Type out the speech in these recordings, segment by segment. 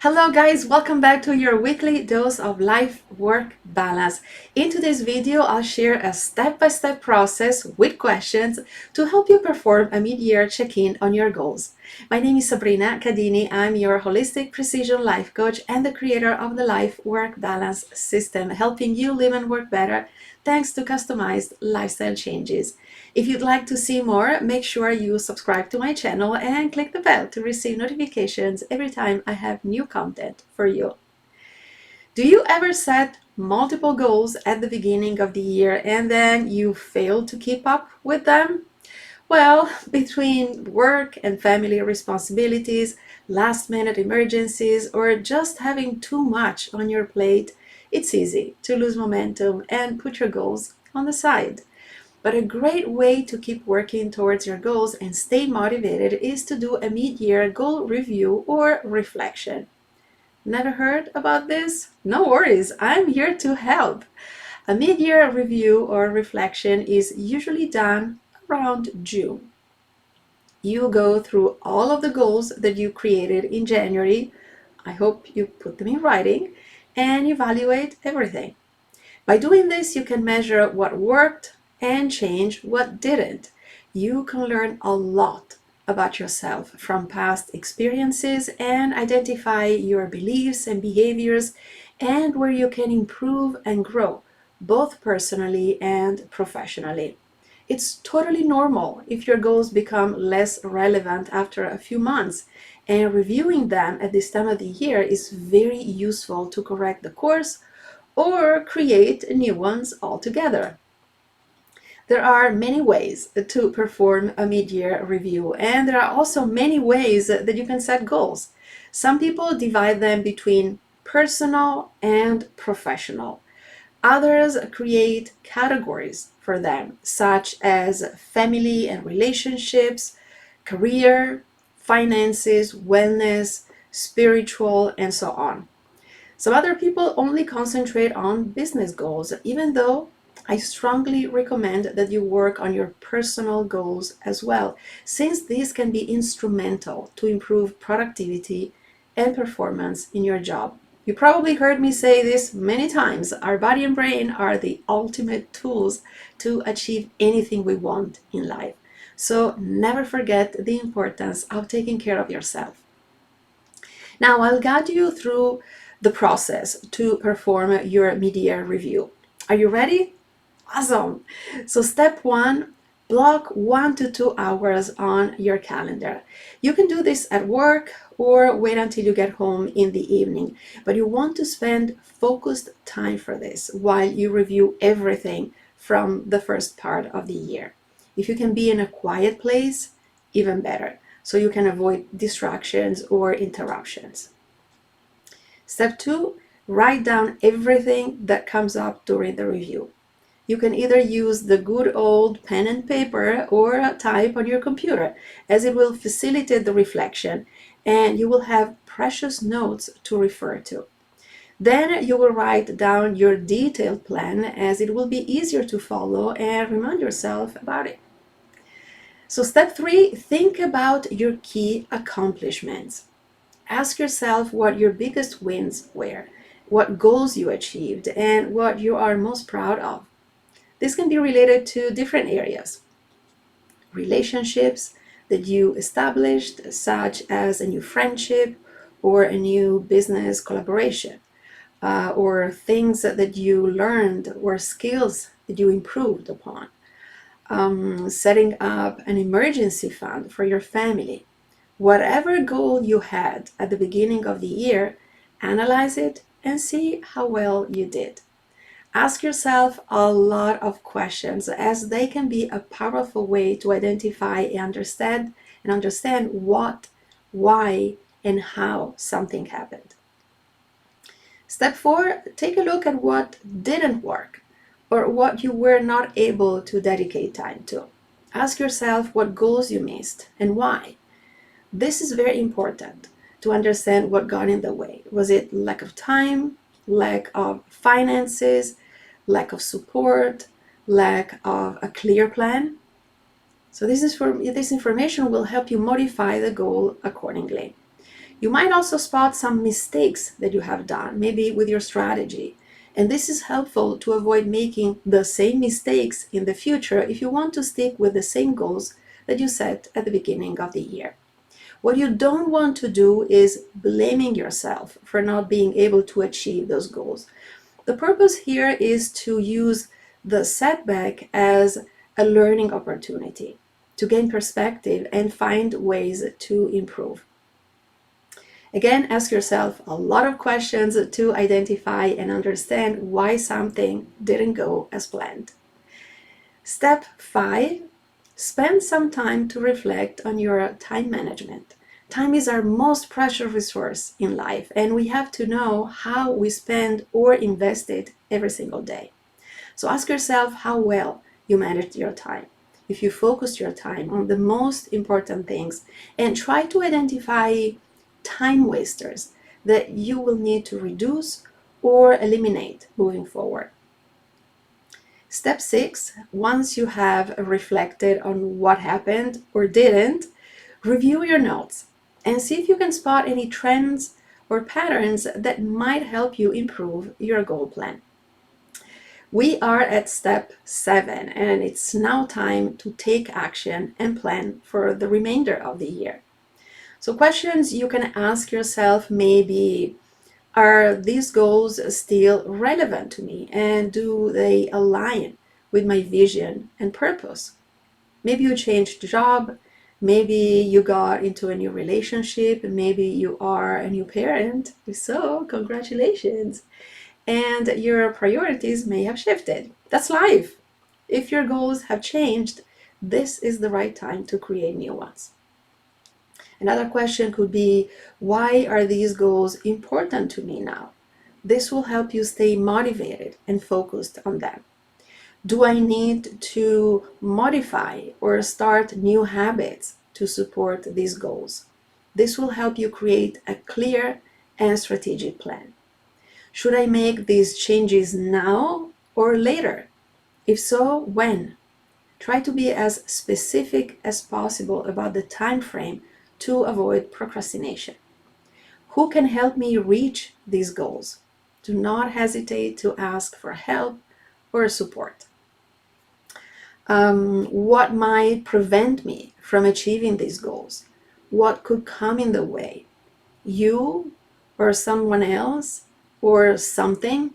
Hello guys, welcome back to your weekly dose of LifeWork Balance. In today's video, I'll share a step-by-step process with questions to help you perform a mid-year check-in on your goals. My name is Sabrina Cadini. I'm your holistic precision life coach and the creator of the LifeWork Balance system, helping you live and work better thanks to customized lifestyle changes. If you'd like to see more, make sure you subscribe to my channel and click the bell to receive notifications every time I have new content for you. Do you ever set multiple goals at the beginning of the year and then you fail to keep up with them? Well, between work and family responsibilities, last-minute emergencies, or just having too much on your plate, it's easy to lose momentum and put your goals on the side. But a great way to keep working towards your goals and stay motivated is to do a mid-year goal review or reflection. Never heard about this? No worries, I'm here to help. A mid-year review or reflection is usually done around June. You go through all of the goals that you created in January. I hope you put them in writing and evaluate everything. By doing this, you can measure what worked and change what didn't. You can learn a lot about yourself from past experiences and identify your beliefs and behaviors and where you can improve and grow, both personally and professionally. It's totally normal if your goals become less relevant after a few months, and reviewing them at this time of the year is very useful to correct the course or create new ones altogether. There are many ways to perform a mid-year review, and there are also many ways that you can set goals. Some people divide them between personal and professional. Others create categories for them, such as family and relationships, career, finances, wellness, spiritual, and so on. Some other people only concentrate on business goals, even though I strongly recommend that you work on your personal goals as well, since these can be instrumental to improve productivity and performance in your job. You probably heard me say this many times. Our body and brain are the ultimate tools to achieve anything we want in life. So never forget the importance of taking care of yourself. Now I'll guide you through the process to perform your mid-year review. Are you ready? Awesome. So step one, block 1 to 2 hours on your calendar. You can do this at work or wait until you get home in the evening, but you want to spend focused time for this while you review everything from the first part of the year. If you can be in a quiet place, even better, so you can avoid distractions or interruptions. Step 2, write down everything that comes up during the review. You can either use the good old pen and paper or type on your computer, as it will facilitate the reflection and you will have precious notes to refer to. Then you will write down your detailed plan, as it will be easier to follow and remind yourself about it. So step 3, think about your key accomplishments. Ask yourself what your biggest wins were, what goals you achieved, and what you are most proud of. This can be related to different areas. Relationships that you established, such as a new friendship or a new business collaboration, or things that you learned or skills that you improved upon. Setting up an emergency fund for your family. Whatever goal you had at the beginning of the year, analyze it and see how well you did. Ask yourself a lot of questions, as they can be a powerful way to identify and understand what, why, and how something happened. Step 4, take a look at what didn't work or what you were not able to dedicate time to. Ask yourself what goals you missed and why. This is very important to understand what got in the way. Was it lack of time, lack of finances, lack of support, lack of a clear plan? So this information will help you modify the goal accordingly. You might also spot some mistakes that you have done, maybe with your strategy. And this is helpful to avoid making the same mistakes in the future if you want to stick with the same goals that you set at the beginning of the year. What you don't want to do is blaming yourself for not being able to achieve those goals. The purpose here is to use the setback as a learning opportunity, to gain perspective and find ways to improve. Again, ask yourself a lot of questions to identify and understand why something didn't go as planned. Step 5, spend some time to reflect on your time management. Time is our most precious resource in life, and we have to know how we spend or invest it every single day. So ask yourself how well you managed your time. If you focused your time on the most important things, and try to identify time wasters that you will need to reduce or eliminate moving forward. Step 6, once you have reflected on what happened or didn't, review your notes and see if you can spot any trends or patterns that might help you improve your goal plan. We are at step 7, and it's now time to take action and plan for the remainder of the year. So questions you can ask yourself may be, are these goals still relevant to me, and do they align with my vision and purpose? Maybe you changed job, maybe you got into a new relationship, maybe you are a new parent. If so, congratulations. And your priorities may have shifted. That's life. If your goals have changed, this is the right time to create new ones. Another question could be, why are these goals important to me now? This will help you stay motivated and focused on them. Do I need to modify or start new habits to support these goals? This will help you create a clear and strategic plan. Should I make these changes now or later? If so, when? Try to be as specific as possible about the time frame to avoid procrastination. Who can help me reach these goals? Do not hesitate to ask for help or support. What might prevent me from achieving these goals? What could come in the way? You or someone else or something?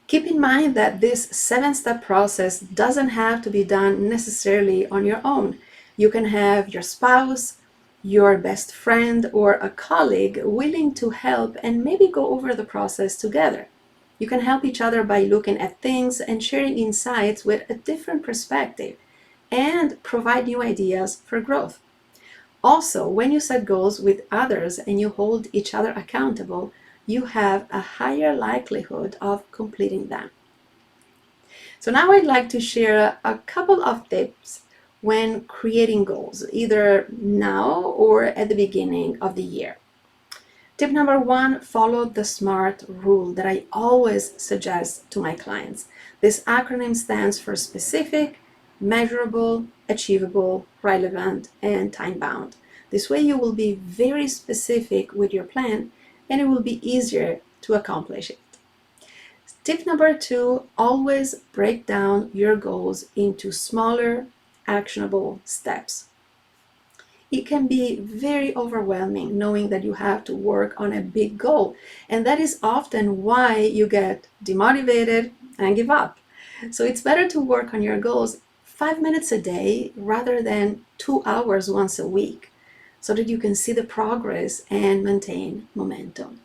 Keep in mind that this 7-step process doesn't have to be done necessarily on your own. You can have your spouse, your best friend, or a colleague willing to help and maybe go over the process together. You can help each other by looking at things and sharing insights with a different perspective and provide new ideas for growth. Also, when you set goals with others and you hold each other accountable, you have a higher likelihood of completing them. So now I'd like to share a couple of tips when creating goals, either now or at the beginning of the year. Tip number 1, follow the SMART rule that I always suggest to my clients. This acronym stands for specific, measurable, achievable, relevant, and time-bound. This way you will be very specific with your plan and it will be easier to accomplish it. Tip number 2, always break down your goals into smaller, actionable steps. It can be very overwhelming knowing that you have to work on a big goal, and that is often why you get demotivated and give up. So it's better to work on your goals 5 minutes a day rather than 2 hours once a week, so that you can see the progress and maintain momentum.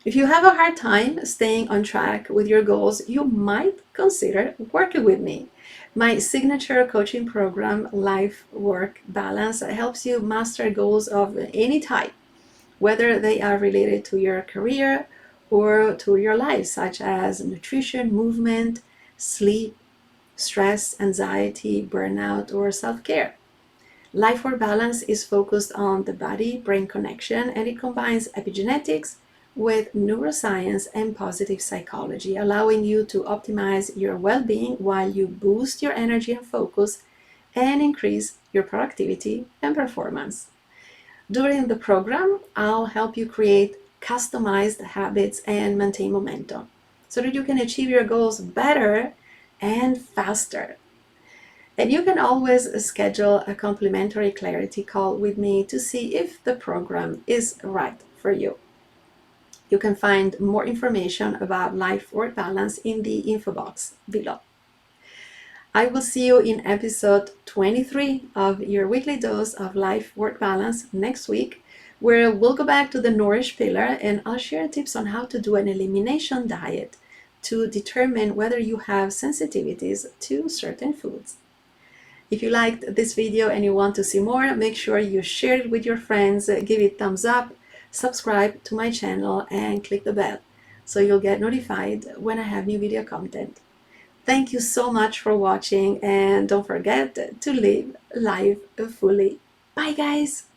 If you have a hard time staying on track with your goals, you might consider working with me. My signature coaching program, LifeWork Balance, helps you master goals of any type, whether they are related to your career or to your life, such as nutrition, movement, sleep, stress, anxiety, burnout, or self-care. LifeWork Balance is focused on the body-brain connection, and it combines epigenetics with neuroscience and positive psychology, allowing you to optimize your well-being while you boost your energy and focus and increase your productivity and performance. During the program, I'll help you create customized habits and maintain momentum so that you can achieve your goals better and faster. And you can always schedule a complimentary clarity call with me to see if the program is right for you. You can find more information about life work balance in the info box below. I will see you in episode 23 of your weekly dose of life work balance next week, where we'll go back to the nourish pillar and I'll share tips on how to do an elimination diet to determine whether you have sensitivities to certain foods. If you liked this video and you want to see more, make sure you share it with your friends, give it thumbs up, subscribe to my channel, and click the bell so you'll get notified when I have new video content. Thank you so much for watching, and don't forget to live life fully. Bye guys!